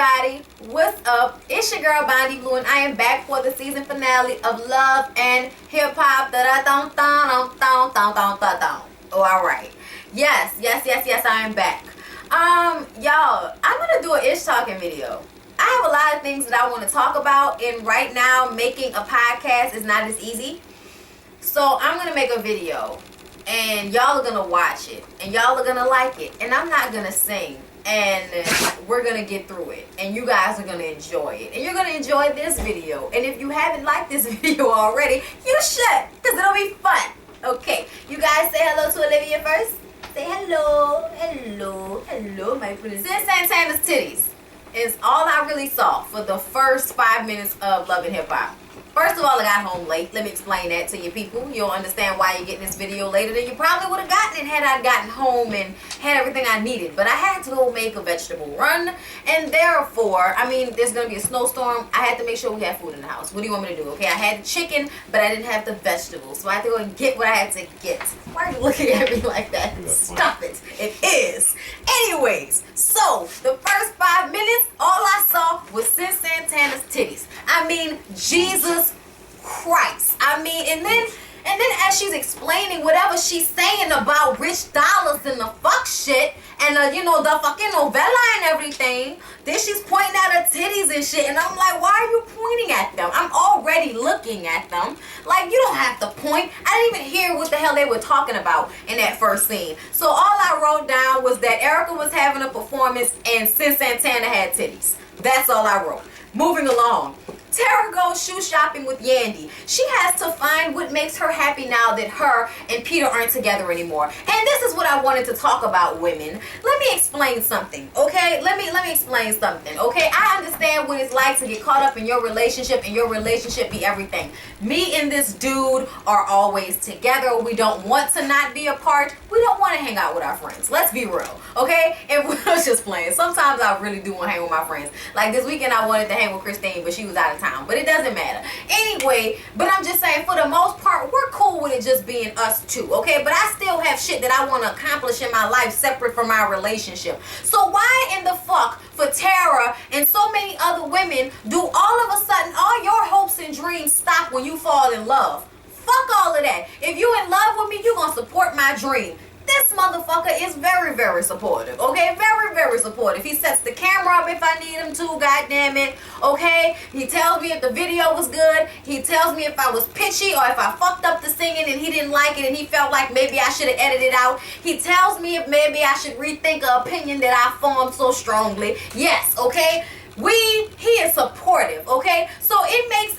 everybody, what's up? It's your girl Bondi Blue, and I am back for the season finale of Love and Hip Hop. Oh, all right. Yes, I am back. Y'all, I'm gonna do an ish talking video. I have a lot of things that I want to talk about, and right now making a podcast is not as easy. So I'm gonna make a video, and y'all are gonna watch it, and y'all are gonna like it, and I'm not gonna sing. And we're gonna get through it, and you guys are gonna enjoy it, and you're gonna enjoy this video. And if you haven't liked this video already, you should, because it'll be fun. Okay, you guys say hello to Olivia first. Say hello, my friends. Since Santana's titties is all I really saw for the first 5 minutes of Love and Hip Hop. First of all, I got home late. Let me explain that to you people. You'll understand why you're getting this video later than you probably would have gotten it had I gotten home and had everything I needed. But I had to go make a vegetable run, and therefore, I mean, there's going to be a snowstorm. I had to make sure we had food in the house. What do you want me to do? Okay, I had the chicken, but I didn't have the vegetables. So I had to go and get what I had to get. Why are you looking at me like that? Stop it. It is. Anyways, so the first 5 minutes, all I saw was Sis Santana's titties. I mean, Jesus Christ. I mean, and then as she's explaining whatever she's saying about rich dollars and the fuck shit and you know, the fucking novella and everything, then she's pointing at her titties and shit, and I'm like, why are you pointing at them? I'm already looking at them. Like, you don't have to point. I didn't even hear what the hell they were talking about in that first scene. So all I wrote down was that Erica was having a performance and Sis Santana had titties. That's all I wrote. Moving along. Tara goes shoe shopping with Yandy. She has to find what makes her happy now that her and Peter aren't together anymore. And this is what I wanted to talk about, women. Let me explain something, okay? Let me explain something, okay? I understand what it's like to get caught up in your relationship and your relationship be everything. Me and this dude are always together. We don't want to not be apart. We don't want to hang out with our friends. Let's be real, okay? And we're just playing. Sometimes I really do want to hang with my friends. Like this weekend I wanted to hang with Christine, but she was out of town, but it doesn't matter anyway. But I'm just saying, for the most part, we're cool with it just being us two, okay? But I still have shit that I want to accomplish in my life separate from our relationship. So why in the fuck for Tara and so many other women do all of a sudden all your hopes and dreams stop when you fall in love? Fuck all of that. If you in love with me, you gonna support my dream. This motherfucker is very, very supportive, okay? Very, very supportive. He sets the camera up if I need him to, goddamn it, okay? He tells me if the video was good. He tells me if I was pitchy or if I fucked up the singing and he didn't like it and he felt like maybe I should have edited it out. He tells me if maybe I should rethink an opinion that I formed so strongly. Yes, okay? He is supportive, okay? So it makes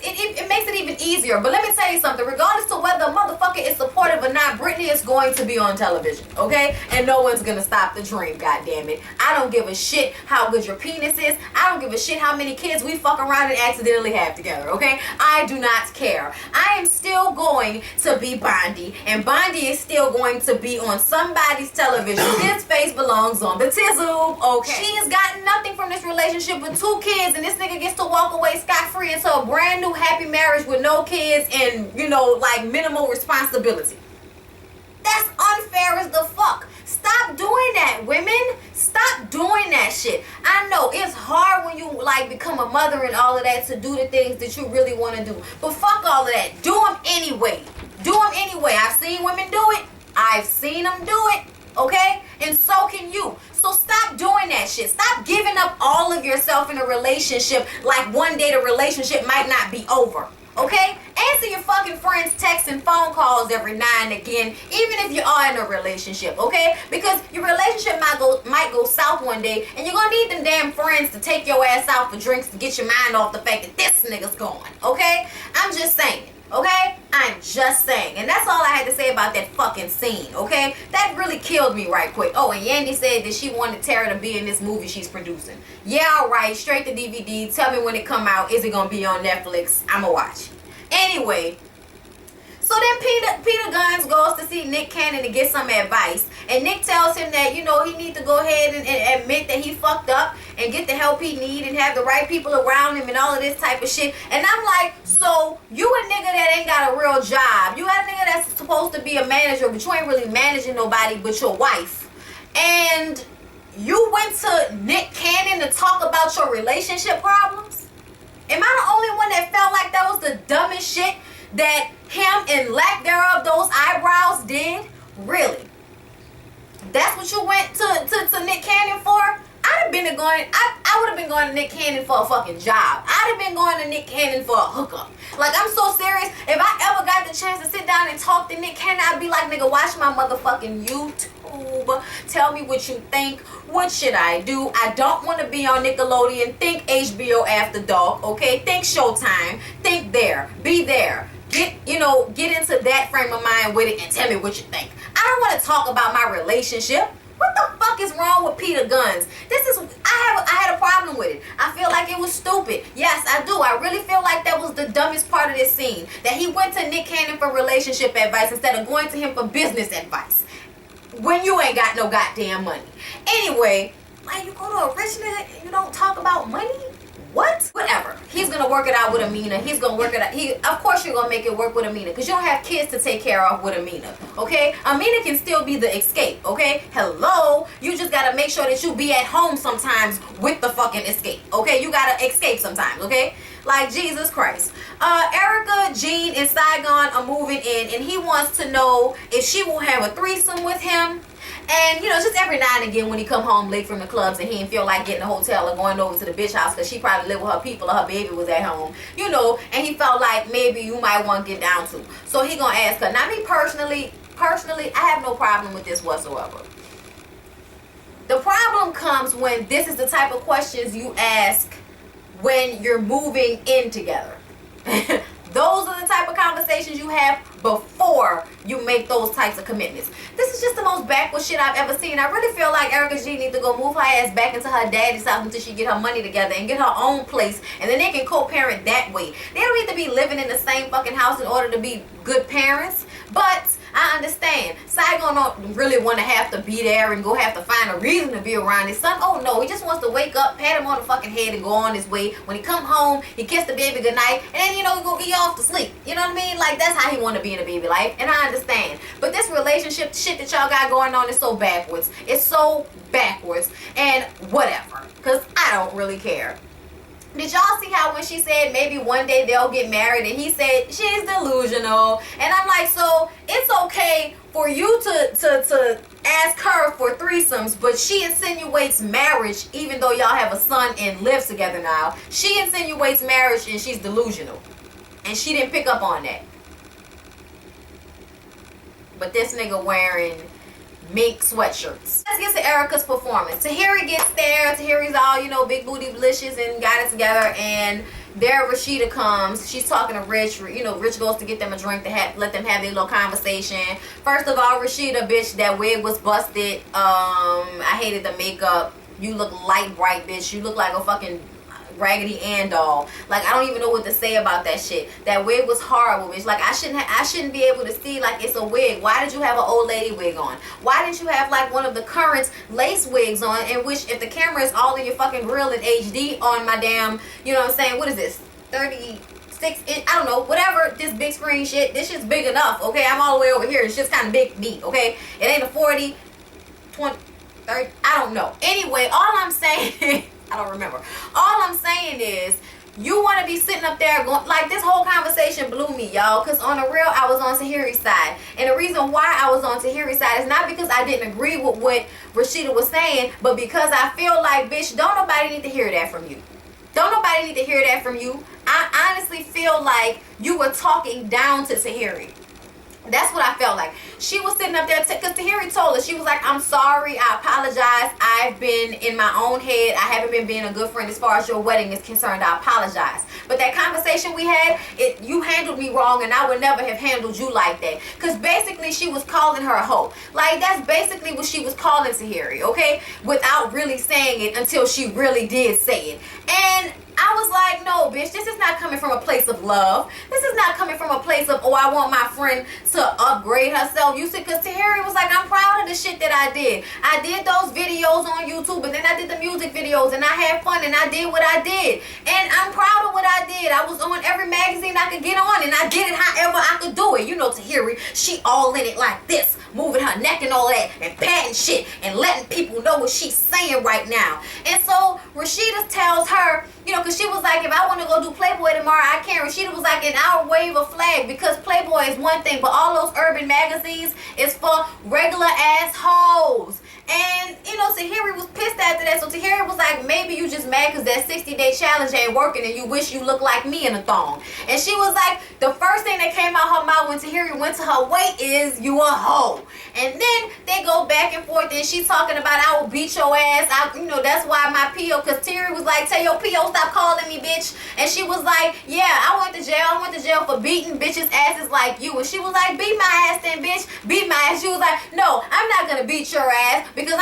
it even easier. But let me tell you something. Regardless to whether a motherfucker is supportive or not, Britney is going to be on television, okay? And no one's gonna stop the dream, goddammit. I don't give a shit how good your penis is. I don't give a shit how many kids we fuck around and accidentally have together, okay? I do not care. I am still going to be Bondi, and Bondi is still going to be on somebody's television. This face belongs on the tizzle, okay? She has gotten nothing from this relationship with 2 kids, and this nigga gets to walk away scot-free into a brand new happy marriage with no kids and, you know, like minimal responsibility. That's unfair as the fuck. Stop doing that, women. Stop doing that shit. I know it's hard when you like become a mother and all of that to do the things that you really want to do, but fuck all of that. Do them anyway. Do them anyway. I've seen women do it. I've seen them do it, okay? And so can you. So stop doing that shit. Stop giving up all of yourself in a relationship like one day the relationship might not be over. Okay? Answer your fucking friends' texts and phone calls every now and again, even if you are in a relationship, okay? Because your relationship might go south one day, and you're gonna need them damn friends to take your ass out for drinks to get your mind off the fact that this nigga's gone, okay? I'm just saying. Okay? I'm just saying. And that's all I had to say about that fucking scene, okay? That really killed me right quick. Oh, and Yandy said that she wanted Tara to be in this movie she's producing. Yeah, alright. Straight to DVD. Tell me when it come out. Is it going to be on Netflix? I'ma watch. Anyway. So then Peter Guns goes to see Nick Cannon to get some advice. And Nick tells him that, you know, he needs to go ahead and admit that he fucked up and get the help he need and have the right people around him and all of this type of shit. And I'm like, so you a nigga that ain't got a real job. You got a nigga that's supposed to be a manager, but you ain't really managing nobody but your wife. And you went to Nick Cannon to talk about your relationship problems? Am I the only one that felt like that was the dumbest shit that him and lack thereof those eyebrows did? Really? That's what you went to Nick Cannon for? I would have been going to Nick Cannon for a fucking job. I'd have been going to Nick Cannon for a hookup. Like, I'm so serious. If I ever got the chance to sit down and talk to Nick Cannon, I'd be like, nigga, watch my motherfucking YouTube. Tell me what you think. What should I do? I don't want to be on Nickelodeon. Think HBO After Dark, okay? Think Showtime. Think there. Be there. Get into that frame of mind with it and tell me what you think. I don't want to talk about my relationship. What the fuck is wrong with Peter Guns? I had a problem with it. I feel like it was stupid. Yes, I do. I really feel like that was the dumbest part of this scene. That he went to Nick Cannon for relationship advice instead of going to him for business advice. When you ain't got no goddamn money. Anyway, like, you go to a rich nigga and you don't talk about money? What? Whatever. He's gonna work it out with Amina. He's gonna work it out. Of course you're gonna make it work with Amina, because you don't have kids to take care of with Amina. Okay? Amina can still be the escape. Okay? Hello? You just gotta make sure that you be at home sometimes with the fucking escape. Okay? You gotta escape sometimes. Okay? Like, Jesus Christ. Erica, Jean, and Saigon are moving in, and he wants to know if she will have a threesome with him. And, just every now and again when he come home late from the clubs and he didn't feel like getting a hotel or going over to the bitch house because she probably lived with her people or her baby was at home, and he felt like maybe you might want to get down to. So he gonna ask her. Now, me personally, I have no problem with this whatsoever. The problem comes when this is the type of questions you ask when you're moving in together. Those are the type of conversations you have before you make those types of commitments. This is just the most backward shit I've ever seen. I really feel like Erica G needs to go move her ass back into her daddy's house until she get her money together and get her own place, and then they can co-parent that way. They don't need to be living in the same fucking house in order to be good parents. But I understand. Saigon don't really want to have to be there and go have to find a reason to be around his son. Oh no, he just wants to wake up, pat him on the fucking head, and go on his way. When he come home, he kiss the baby goodnight, and then he go get off to sleep. You know what I mean? Like, that's how he want to be in a baby life, and I understand. But this relationship shit that y'all got going on is so backwards. It's so backwards, and whatever. Cause I don't really care. Did y'all see how when she said maybe one day they'll get married and he said she's delusional? And I'm like, so it's okay for you to ask her for threesomes, but she insinuates marriage even though y'all have a son and live together now. She insinuates marriage and she's delusional. And she didn't pick up on that. But this nigga wearing mink sweatshirts. Let's get to Erica's performance. Tahiri gets there. Tahiri's all, big booty delicious and got it together. And there Rashida comes. She's talking to Rich. Rich goes to get them a drink to let them have their little conversation. First of all, Rashida, bitch, that wig was busted. I hated the makeup. You look light bright, bitch. You look like a fucking Raggedy Ann doll. Like, I don't even know what to say about that shit. That wig was horrible, bitch. Like, I shouldn't be able to see like it's a wig. Why did you have an old lady wig on? Why didn't you have like one of the current lace wigs on, in which if the camera is all in your fucking grill in HD on my damn, what is this, 36-inch, I don't know, whatever, this big screen shit, this shit's big enough, okay? I'm all the way over here. It's just kind of big me, okay? It ain't a 40, 20, 30, I don't know. Anyway, all I'm saying I don't remember. All I'm saying is, you want to be sitting up there going, like, this whole conversation blew me, y'all. Because on the real, I was on Tahiri's side. And the reason why I was on Tahiri's side is not because I didn't agree with what Rashida was saying, but because I feel like, bitch, don't nobody need to hear that from you. Don't nobody need to hear that from you. I honestly feel like you were talking down to Tahiri. That's what I felt like. She was sitting up there, because Tahiri told her, she was like, I'm sorry, I apologize. I've been in my own head. I haven't been being a good friend as far as your wedding is concerned. I apologize. But that conversation we had, you handled me wrong, and I would never have handled you like that. Because basically, she was calling her a hoe. Like, that's basically what she was calling Tahiri, okay? Without really saying it until she really did say it. And I was like, no, bitch, this is not coming from a place of love. This is not coming from a place of, oh, I want my friend to upgrade herself. You see, because Tahiri was like, I'm proud of the shit that I did. I did those videos on YouTube, and then I did the music videos, and I had fun, and I did what I did. And I'm proud of what I did. I was on every magazine I could get on, and I did it however I could do it. You know, Tahiri, she all in it like this, moving her neck and all that, and patting shit, and letting people know what she's saying right now. And so Rashida tells her, you know, because she was like, if I want to go do Playboy tomorrow, I can. Rashida was like, and I'll wave a flag, because Playboy is one thing, but all those urban magazines is for regular assholes. And, you know, Tahiri was pissed after that. So Tahiri was like, maybe you just mad because that 60-day challenge ain't working and you wish you looked like me in a thong. And she was like, the first thing that came out her mouth when Tahiri went to her weight is, you a hoe. And then they go back and forth, and she's talking about, I will beat your ass. You know, that's why my PO, because Tahiri was like, tell your PO stop calling me bitch. And she was like, yeah, I went to jail. I went to jail for beating bitches' asses like you. And she was like, beat my ass then, bitch. Beat my ass. She was like, no, I'm not going to beat your ass, because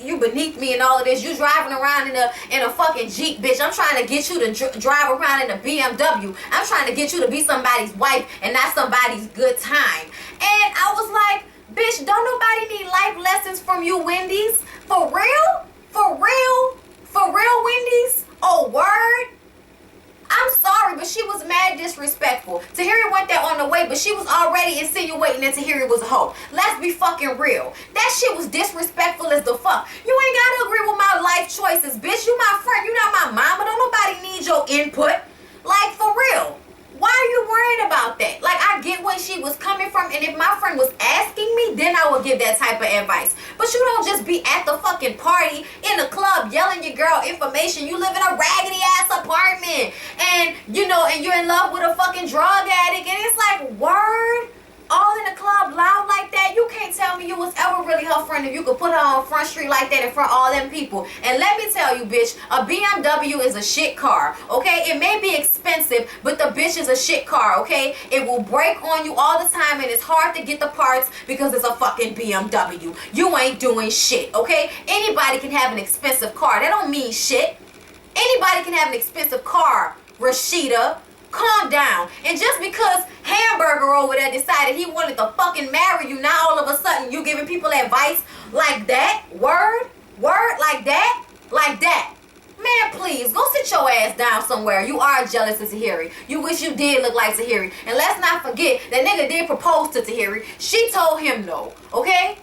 you beneath me and all of this. You driving around in a fucking Jeep, bitch. I'm trying to get you to drive around in a BMW. I'm trying to get you to be somebody's wife and not somebody's good time. And I was like, bitch, don't nobody need life lessons from you, Wendy's. For real? For real? For real, Wendy's? Oh, word? I'm sorry, but she was mad disrespectful. Tahiri went there on the way, but she was already insinuating that Tahiri was a hoe. Let's be fucking real. That shit was disrespectful as the fuck. You ain't gotta agree with my life choices, bitch. You my friend. You not my mama. Don't nobody need your input. Like, for real. Why are you worried about that? Like, I get where she was coming from, and if my friend was asking me, then I would give that type of advice. But you don't just be at the fucking party in the club yelling your girl information. You live in a raggedy ass apartment, and you know, and you're in love with a fucking drug addict, and it's like, word? All in the club loud like that? You can't tell me you was ever really her friend if you could put her on Front Street like that in front of all them people. And let me tell you, bitch, a BMW is a shit car, okay? It may be expensive, but the bitch is a shit car, okay? It will break on you all the time, and it's hard to get the parts because it's a fucking BMW. You ain't doing shit, okay? Anybody can have an expensive car. That don't mean shit. Anybody can have an expensive car, Rashida. Calm down. And just because Hamburger over there decided he wanted to fucking marry you, now all of a sudden you giving people advice like that? Word? Word? Like that? Like that? Man, please, go sit your ass down somewhere. You are jealous of Tahiri. You wish you did look like Tahiri. And let's not forget, that nigga did propose to Tahiri. She told him no, okay?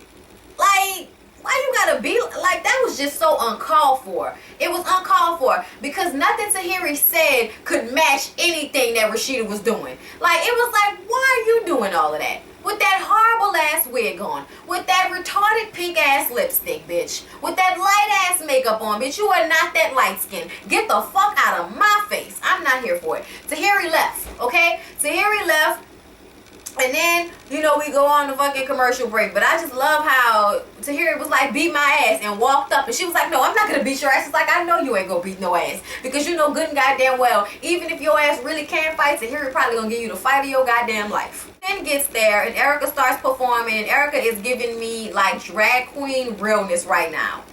Like, why you gotta be like that? Was just so uncalled for. It was uncalled for because nothing Tahiri said could match anything that Rashida was doing. Like, it was like, why are you doing all of that? With that horrible ass wig on, with that retarded pink ass lipstick, bitch, with that light ass makeup on, bitch, you are not that light skinned. Get the fuck out of my face. I'm not here for it. Tahiri left, okay? Tahiri left. And then, you know, we go on the fucking commercial break. But I just love how Tahiri was like, beat my ass, and walked up. And she was like, no, I'm not going to beat your ass. It's like, I know you ain't going to beat no ass. Because you know good and goddamn well, even if your ass really can fight, Tahiri probably going to give you the fight of your goddamn life. Then gets there, and Erica starts performing. And Erica is giving me, like, drag queen realness right now.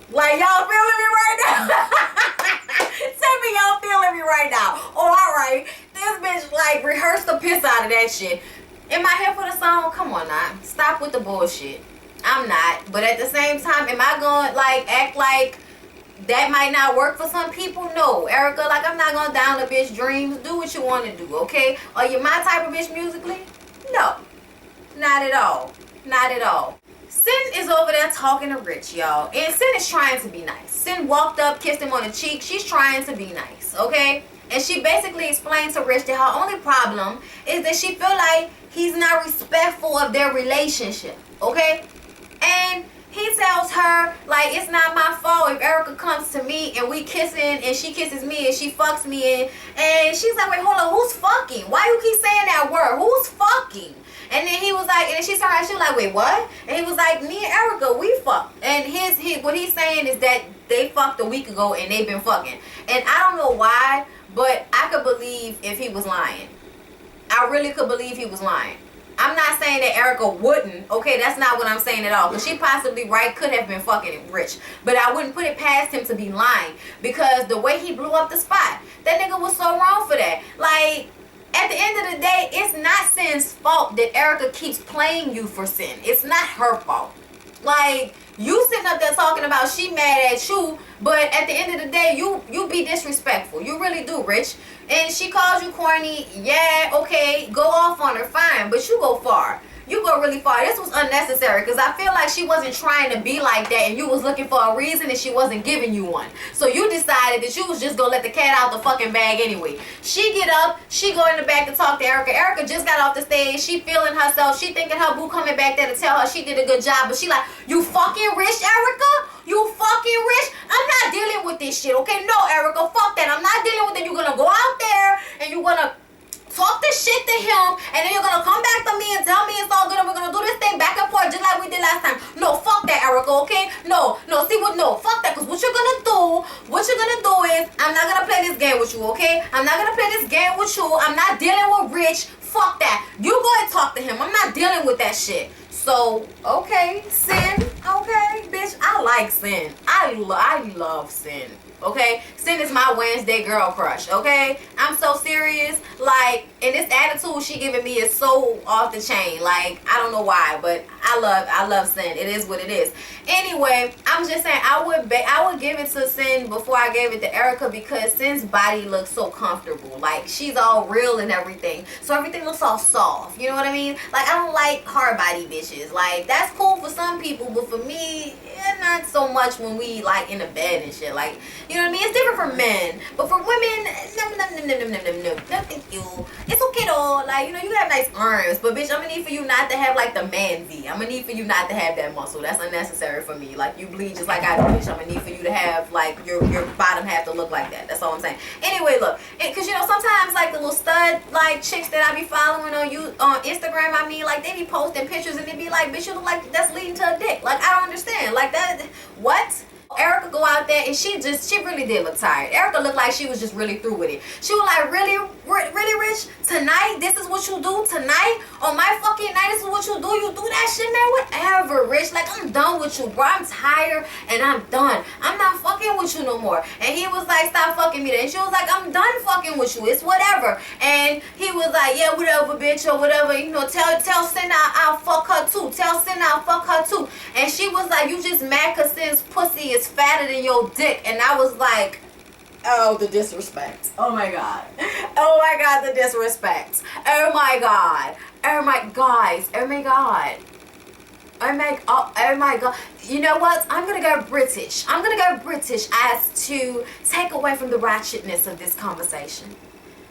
Like, y'all feeling me right now? Tell me y'all feeling me right now. Oh, alright. This bitch, like, rehearsed the piss out of that shit. Am I here for the song? Come on now. Stop with the bullshit. I'm not. But at the same time, am I going to, like, act like that might not work for some people? No. Erica, like, I'm not going to down a bitch dreams. Do what you want to do, okay? Are you my type of bitch musically? No. Not at all. Not at all. Sin is over there talking to Rich, y'all. And Sin is trying to be nice. Sin walked up, kissed him on the cheek. She's trying to be nice, okay? And she basically explained to Rich that her only problem is that she feel like he's not respectful of their relationship, okay? And he tells her, like, it's not my fault if Erica comes to me and we kissing and she kisses me and she fucks me and she's like, wait, hold on, who's fucking? Why you keep saying that word? Who's fucking? And then he was like, and she started, she was like, wait, what? And he was like, me and Erica, we fucked. And what he's saying is that they fucked a week ago and they've been fucking. And I don't know why, but I could believe if he was lying. I really could believe he was lying. I'm not saying that Erica wouldn't. Okay, that's not what I'm saying at all. Because she possibly, right, could have been fucking Rich. But I wouldn't put it past him to be lying. Because the way he blew up the spot, that nigga was so wrong for that. Like, at the end of the day, it's not Sin's fault that Erica keeps playing you for Sin. It's not her fault. Like, you sitting up there talking about she mad at you, but at the end of the day, you be disrespectful. You really do, Rich. And she calls you corny. Yeah, okay, go off on her, fine. But you go far. You go really far. This was unnecessary because I feel like she wasn't trying to be like that and you was looking for a reason and she wasn't giving you one. So you decided that you was just going to let the cat out the fucking bag anyway. She get up. She go in the back to talk to Erica. Erica just got off the stage. She feeling herself. She thinking her boo coming back there to tell her she did a good job. But she like, you fucking rich, Erica? You fucking rich? I'm not dealing with this shit, okay? No, Erica, fuck that. I'm not dealing with it. You're going to go out there and you're going to talk this shit to him, and then you're gonna come back to me and tell me it's all good and we're gonna do this thing back and forth just like we did last time. No, fuck that, Erica, okay? No, fuck that, because what you're gonna do is, I'm not gonna play this game with you, okay? I'm not gonna play this game with you. I'm not dealing with Rich. Fuck that. You go and talk to him. I'm not dealing with that shit. So, okay, Sin, okay, bitch, I like Sin. I love Sin. Okay, Sin is my Wednesday girl crush. Okay, I'm so serious. Like, and this attitude she giving me is so off the chain. Like, I don't know why, but I love Sin. It is what it is. Anyway, I'm just saying I would give it to Sin before I gave it to Erica because Sin's body looks so comfortable. Like, she's all real and everything, so everything looks all soft. You know what I mean? Like, I don't like hard body bitches. Like, that's cool for some people, but for me, not so much when we like in the bed and shit. Like, you know what I mean? It's different for men, but for women, no, thank you. It's okay though. Like, you know, you have nice arms, but bitch, I'm gonna need for you not to have like the man V. I'm gonna need for you not to have that muscle. That's unnecessary for me. Like, you bleed just like I do, bitch. I'm gonna need for you to have like your bottom half to look like that. That's all I'm saying. Anyway, look, because you know sometimes like the little stud like chicks that I be following on Instagram, I mean, like they be posting pictures and they be like, bitch, you look like that's leading to a dick. Like, I don't understand. Like that, what? Erica go out there and she really did look tired. Erica looked like she was just really through with it. She was like, really, Rich? Tonight, this is what you do? Tonight? On my fucking night, this is what you do? You do that shit, man? Whatever, Rich. Like, I'm done with you, bro. I'm tired and I'm done. I'm not fucking with you no more. And he was like, stop fucking me. And she was like, I'm done fucking with you. It's whatever. And he was like, yeah, whatever, bitch, or whatever. You know, tell Sin I'll fuck her too. Tell Sin I'll fuck her too. And she was like, you just mad because Sin's pussy is fatter than your dick. And I was like, oh, the disrespect. Oh my god. Oh my god, the disrespect. Oh my god. Oh my guys. Oh my god. Oh my god. You know what? I'm gonna go British. I'm gonna go British as to take away from the ratchetness of this conversation.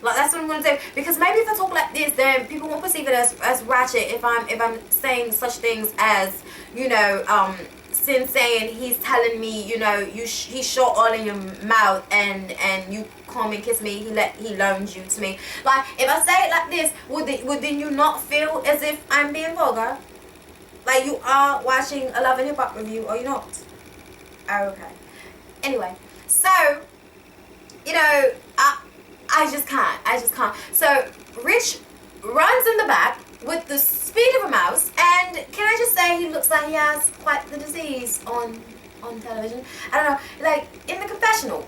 Like, that's what I'm gonna do. Because maybe if I talk like this, then people won't perceive it as ratchet if I'm saying such things as, you know, Sin saying he's telling me, you know, he shot all in your mouth and you come and kiss me, he loaned you to me. Like, if I say it like this, would then you not feel as if I'm being vulgar? Like, you are watching a Love and Hip Hop review, or you're not? Oh, okay. Anyway, so, you know, I just can't. So, Rich runs in the back with the speed of a mouse, and can I just say he looks like he has quite the disease on television. I don't know, like in the confessional,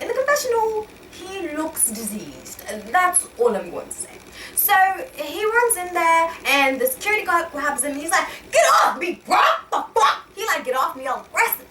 he looks diseased. That's all I'm going to say. So he runs in there, and the security guard grabs him. He's like, "Get off me, bro! The fuck?" He like, "Get off me!" all aggressive.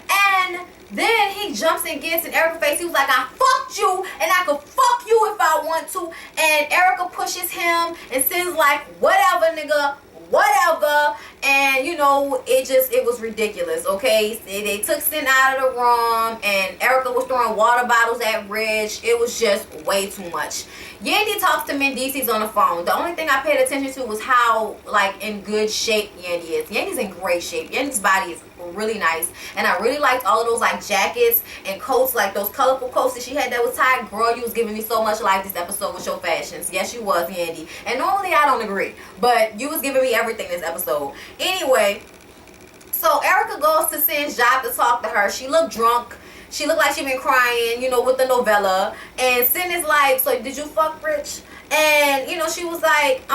And then he jumps and gets in Erica's face. He was like, I fucked you and I could fuck you if I want to. And Erica pushes him and says like, whatever, nigga, whatever. And you know, it was ridiculous. Okay, they took Sin out of the room, and Erica was throwing water bottles at Rich. It was just way too much. Yandy talks to Mendices on the phone. The only thing I paid attention to was how, like, in good shape Yandy is. Yandy's in great shape. Yandy's body is really nice, and I really liked all of those, like, jackets and coats, like those colorful coats that she had that was tied. Girl, you was giving me so much life this episode with your fashions. Yes, you was, Yandy. And normally I don't agree, but you was giving me everything this episode. Anyway, so Erica goes to Sin's job to talk to her. She looked drunk. She looked like she been crying, you know, with the novella. And Sin is like, so did you fuck Rich? And, you know, she was like,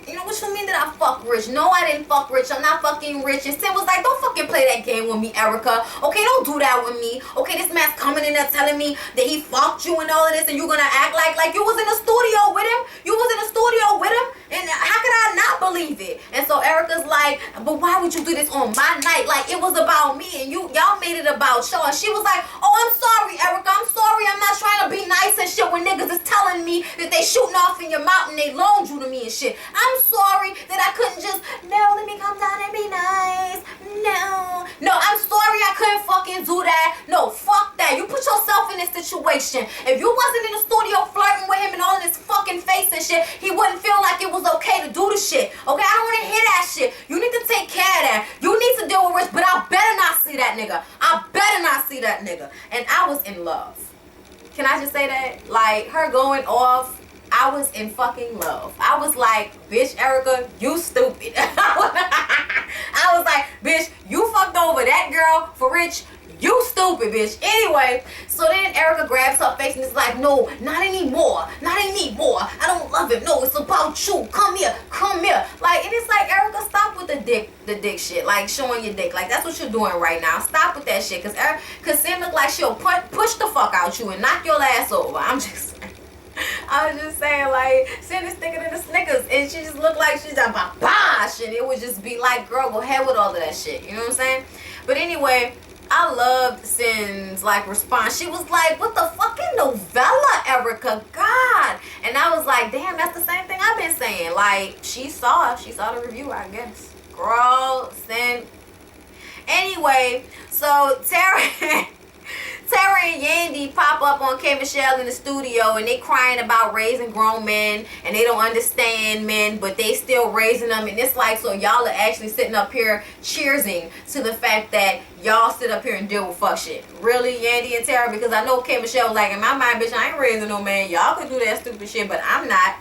you know, what you mean that I fuck Rich? No, I didn't fuck Rich. I'm not fucking Rich. And Sin was like, don't fucking play that game with me, Erica. Okay, don't do that with me. Okay, this man's coming in there telling me that he fucked you and all of this, and you're gonna act like you was in the studio with him? You was in the studio with him? And how could I not believe it? And so Erica's like, but why would you do this on my night? Like, it was about me, and y'all made it about y'all. And she was like, oh, I'm sorry, Erica. I'm sorry. I'm not trying to be nice and shit when niggas is telling me that they shooting off in your mouth and they loaned you to me and shit. I'm sorry that I couldn't just, no, let me come down and be nice. No, I'm sorry I couldn't fucking do that. No, fuck that. You put yourself in this situation. If you wasn't in the studio flirting with him and all in his fucking face and shit, he wouldn't feel like it was okay to do the shit. Okay, I don't want to hear that shit. You need to take care of that. You need to deal with Rich, but I better not see that nigga. I better not see that nigga. And I was in love. Can I just say that? Like, her going off, I was in fucking love. I was like, bitch, Erica, you stupid. I was like, bitch, you fucked over that girl for Rich. You stupid, bitch. Anyway, so then Erica grabs her face and is like, no, not anymore. Not anymore. I don't love him. No, it's about you. Come here. Come here. Like, and it's like, Erica, stop with the dick shit. Like, showing your dick. Like, that's what you're doing right now. Stop with that shit. Cause Sin look like she'll push the fuck out you and knock your ass over. I was just saying, like, Sin is thicker than the Snickers, and she just looked like she's a babosh, and it would just be like, girl, go ahead with all of that shit. You know what I'm saying? But anyway, I loved Sin's, like, response. She was like, what the fucking novella, Erica? God. And I was like, damn, that's the same thing I've been saying. Like, she saw the review, I guess. Girl, Sin. Anyway, so Tara and Yandy pop up on K. Michelle in the studio, and they crying about raising grown men, and they don't understand men, but they still raising them. And it's like, so y'all are actually sitting up here cheersing to the fact that y'all sit up here and deal with fuck shit. Really, Yandy and Tara? Because I know K. Michelle was like, in my mind, bitch, I ain't raising no man. Y'all can do that stupid shit, but I'm not.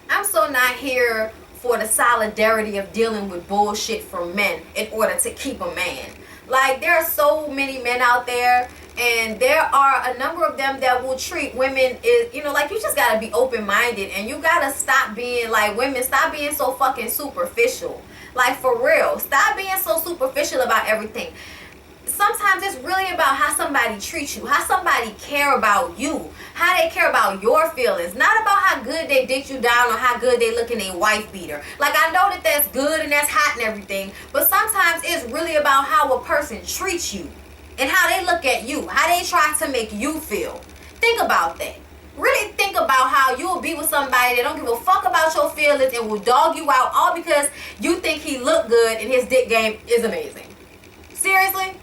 I'm so not here for the solidarity of dealing with bullshit from men in order to keep a man. Like, there are so many men out there, and there are a number of them that will treat women is, you know, like, you just gotta be open-minded, and you gotta stop being like, women, stop being so fucking superficial. Like, for real, stop being so superficial about everything. Sometimes it's really about how somebody treats you, how somebody care about you, how they care about your feelings, not about how good they dick you down or how good they look in a wife beater. Like, I know that that's good and that's hot and everything, but sometimes it's really about how a person treats you and how they look at you, how they try to make you feel. Think about that. Really think about how you will be with somebody that don't give a fuck about your feelings and will dog you out all because you think he look good and his dick game is amazing. Seriously?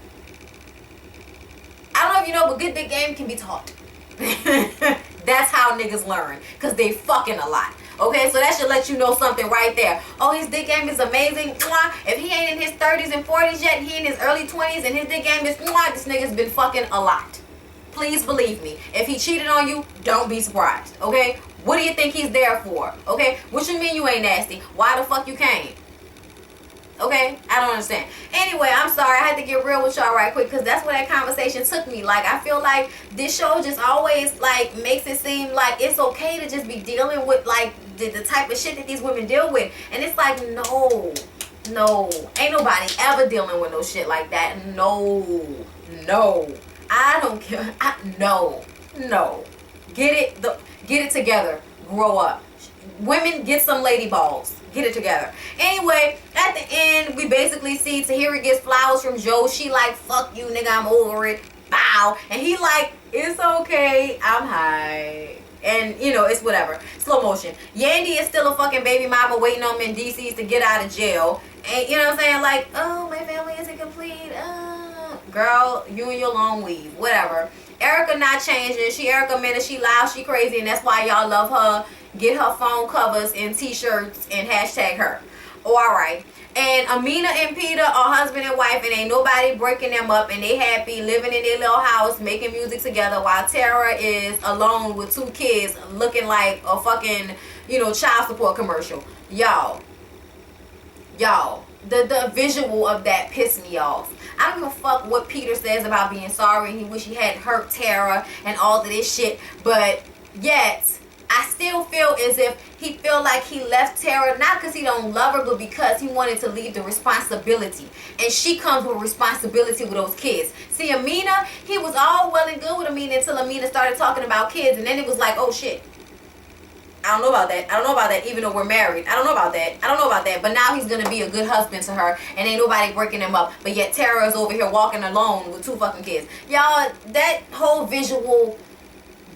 I don't know if you know, but good dick game can be taught. That's how niggas learn, because they fucking a lot. Okay, so that should let you know something right there. Oh, his dick game is amazing. Mwah. If he ain't in his 30s and 40s yet, he in his early 20s and his dick game is, mwah, this nigga's been fucking a lot. Please believe me. If he cheated on you, don't be surprised. Okay? What do you think he's there for? Okay? What you mean you ain't nasty? Why the fuck you came? Okay? I don't understand. Anyway, I'm sorry. I had to get real with y'all right quick because that's where that conversation took me. Like, I feel like this show just always, like, makes it seem like it's okay to just be dealing with, like, the type of shit that these women deal with. And it's like, no. Ain't nobody ever dealing with no shit like that. No. I don't care. No. Get it together. Grow up. Women, get some lady balls. Get it together. Anyway, at the end, we basically see Tahiri gets flowers from Joe. She like, fuck you, nigga, I'm over it. Bow. And he like, it's okay, I'm high. And, you know, it's whatever. Slow motion. Yandy is still a fucking baby mama waiting on Mendices to get out of jail. And you know what I'm saying? Like, oh, my family isn't complete. Girl, you and your long weave, whatever. Erica not changing. She Erica Mena. She loud. She crazy, and that's why y'all love her. Get her phone covers and t-shirts and hashtag her. Oh, all right. And Amina and Peter are husband and wife, and ain't nobody breaking them up, and they happy living in their little house making music together, while Tara is alone with 2 kids looking like a fucking, you know, child support commercial. Y'all, the visual of that pissed me off. I don't give a fuck what Peter says about being sorry and he wish he hadn't hurt Tara and all of this shit, but yet I still feel as if he feel like he left Tara not because he don't love her, but because he wanted to leave the responsibility, and she comes with responsibility with those kids. See, Amina, he was all well and good with Amina until Amina started talking about kids, and then it was like, oh shit, I don't know about that. I don't know about that, even though we're married. I don't know about that. I don't know about that. But now he's going to be a good husband to her, and ain't nobody breaking him up. But yet Tara is over here walking alone with 2 fucking kids. Y'all, that whole visual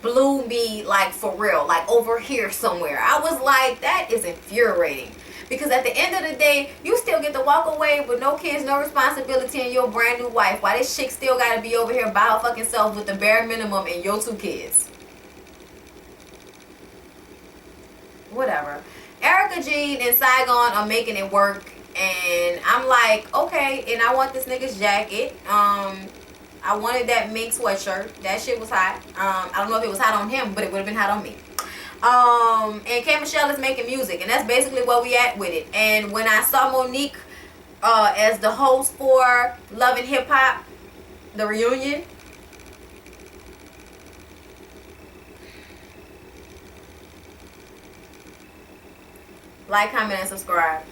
blew me, like, for real. Like, over here somewhere. I was like, that is infuriating. Because at the end of the day, you still get to walk away with no kids, no responsibility, and your brand new wife. Why this chick still got to be over here by her fucking self with the bare minimum and your 2 kids? Whatever. Erica Jean and Saigon are making it work, and I'm like, okay. And I want this nigga's jacket. I wanted that mink sweatshirt. That shit was hot. I don't know if it was hot on him, but it would have been hot on me. And K Michelle is making music, and that's basically where we at with it. And when I saw Monique as the host for Love and Hip Hop, the reunion, like, comment, and subscribe.